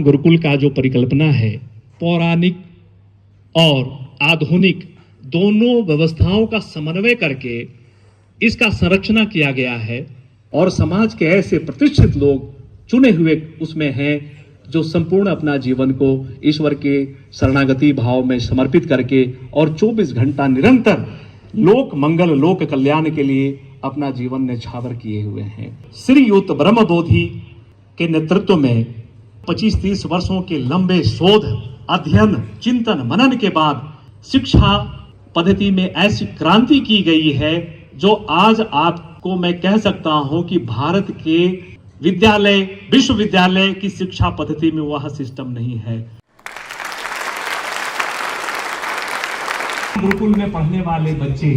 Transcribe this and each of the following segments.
गुरुकुल का जो परिकल्पना है, पौराणिक और आधुनिक दोनों व्यवस्थाओं का समन्वय करके इसका संरक्षण किया गया है और समाज के ऐसे प्रतिष्ठित लोग चुने हुए उसमें हैं जो संपूर्ण अपना जीवन को ईश्वर के शरणागति भाव में समर्पित करके और 24 घंटा निरंतर लोक मंगल लोक कल्याण के लिए अपना जीवन न्यौछावर किए हुए हैं। श्रीयुत ब्रह्मबोधि के नेतृत्व में 25-30 वर्षों के लंबे शोध अध्ययन चिंतन मनन के बाद शिक्षा पद्धति में ऐसी क्रांति की गई है जो आज आपको मैं कह सकता हूं कि भारत के विद्यालय विश्वविद्यालय की शिक्षा पद्धति में वह सिस्टम नहीं है। गुरुकुल में पढ़ने वाले बच्चे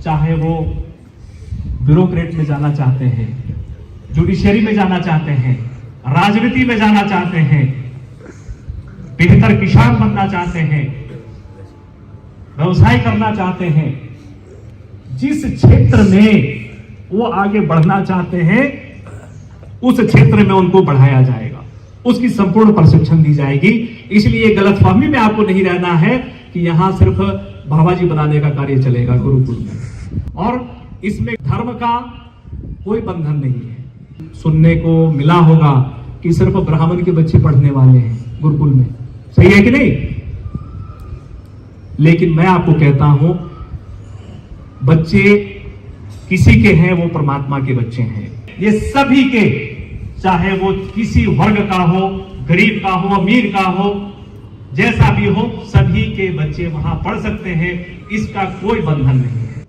चाहे वो ब्यूरोक्रेट में जाना चाहते हैं, जुडिशरी में जाना चाहते हैं, राजनीति में जाना चाहते हैं, बेहतर किसान बनना चाहते हैं, व्यवसाय करना चाहते हैं, जिस क्षेत्र में वो आगे बढ़ना चाहते हैं उस क्षेत्र में उनको बढ़ाया जाएगा, उसकी संपूर्ण प्रशिक्षण दी जाएगी। इसलिए गलतफहमी में आपको नहीं रहना है कि यहां सिर्फ बाबाजी बनाने का कार्य चलेगा गुरुकुल में, और इसमें धर्म का कोई बंधन नहीं है। सुनने को मिला होगा कि सिर्फ ब्राह्मण के बच्चे पढ़ने वाले हैं गुरुकुल में, सही है कि नहीं? लेकिन मैं आपको कहता हूं बच्चे किसी के हैं वो परमात्मा के बच्चे हैं। ये सभी के, चाहे वो किसी वर्ग का हो, गरीब का हो, अमीर का हो, जैसा भी हो, सभी के बच्चे वहां पढ़ सकते हैं, इसका कोई बंधन नहीं है।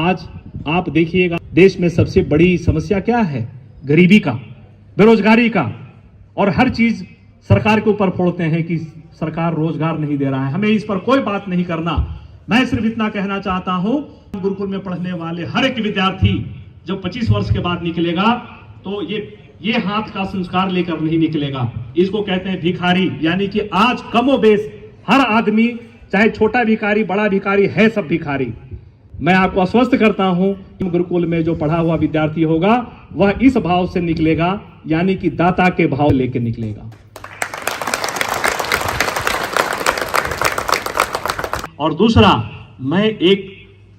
आज आप देखिएगा देश में सबसे बड़ी समस्या क्या है? गरीबी का, बेरोजगारी का, और हर चीज सरकार के ऊपर फोड़ते हैं कि सरकार रोजगार नहीं दे रहा है। हमें इस पर कोई बात नहीं करना। मैं सिर्फ इतना कहना चाहता हूं, गुरुकुल में पढ़ने वाले हर एक विद्यार्थी जब 25 वर्ष के बाद निकलेगा तो ये हाथ का संस्कार लेकर नहीं निकलेगा। इसको कहते हैं भिखारी, यानी कि आज कमोबेश हर आदमी, चाहे छोटा भिखारी बड़ा भिखारी है, सब भिखारी। मैं आपको आश्वस्त करता हूं कि गुरुकुल में जो पढ़ा हुआ विद्यार्थी होगा वह इस भाव से निकलेगा, यानी कि दाता के भाव लेकर निकलेगा। और दूसरा, मैं एक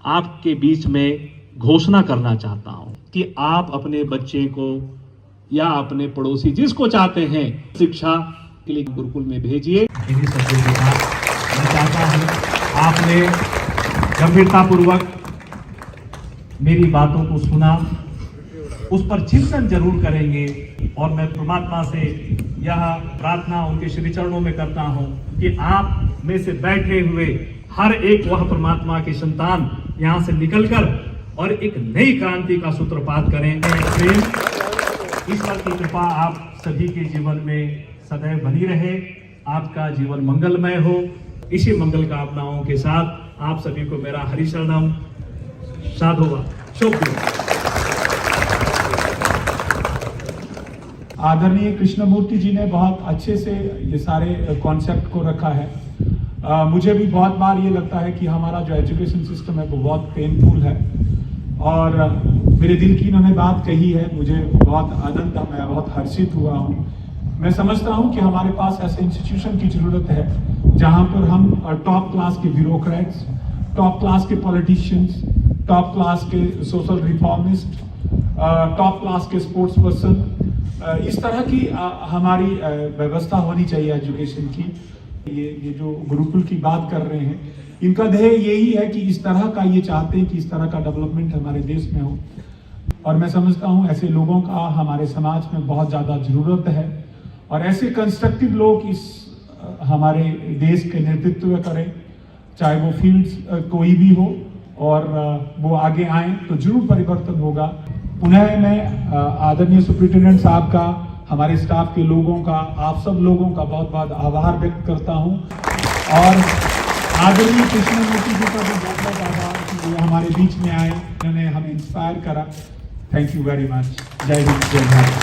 आपके बीच में घोषणा करना चाहता हूं कि आप अपने बच्चे को या अपने पड़ोसी जिसको चाहते हैं शिक्षा के लिए गुरुकुल में भेजिए। इन्हीं शब्दों के साथ मैं चाहता हूं आपने गंभीरतापूर्वक मेरी बातों को सुना, उस पर चिंतन जरूर करेंगे, और मैं परमात्मा से यह प्रार्थना उनके श्री चरणों में करता हूं कि आप में से बैठे हुए हर एक वह परमात्मा के संतान यहां से निकलकर और एक नई क्रांति का सूत्रपात करें। प्रेम, ईश्वर की कृपा आप सभी के जीवन में सदैव बनी रहे, आपका जीवन मंगलमय हो। इसी मंगल कामनाओं के साथ आप सभी को मेरा हरिशरणम साधुवाद, शुभ। आदरणीय कृष्णमूर्ति जी ने बहुत अच्छे से ये सारे कॉन्सेप्ट को रखा है। मुझे भी बहुत बार ये लगता है कि हमारा जो एजुकेशन सिस्टम है वो बहुत पेनफुल है, और मेरे दिल की इन्होंने बात कही है, मुझे बहुत आनंद था, मैं बहुत हर्षित हुआ हूँ। मैं समझता हूँ कि हमारे पास ऐसे इंस्टीट्यूशन की ज़रूरत है जहाँ पर हम टॉप क्लास के ब्यूरोक्रेट्स, टॉप क्लास के पॉलिटिशियंस, टॉप क्लास के सोशल रिफॉर्मिस्ट, टॉप क्लास के स्पोर्ट्स पर्सन, इस तरह की हमारी व्यवस्था होनी चाहिए एजुकेशन की। ये जो गुरुकुल की बात कर रहे हैं, इनका ध्येय यही है कि इस तरह का, ये चाहते हैं कि इस तरह का डेवलपमेंट हमारे देश में हो, और मैं समझता हूँ ऐसे लोगों का हमारे समाज में बहुत ज़्यादा ज़रूरत है, और ऐसे कंस्ट्रक्टिव लोग इस हमारे देश के नेतृत्व करें, चाहे वो फील्ड्स कोई भी हो, और वो आगे आए तो जरूर परिवर्तन होगा। पुनः मैं आदरणीय सुप्रिंटेंडेंट साहब का, हमारे स्टाफ के लोगों का, आप सब लोगों का बहुत बहुत आभार व्यक्त करता हूं, और आदरणीय कृष्णमूर्ति जी का भी बहुत बहुत आभार कि ये हमारे बीच में आए, उन्होंने हमें इंस्पायर करा। Thank you very much. जय हिंद, जय भारत।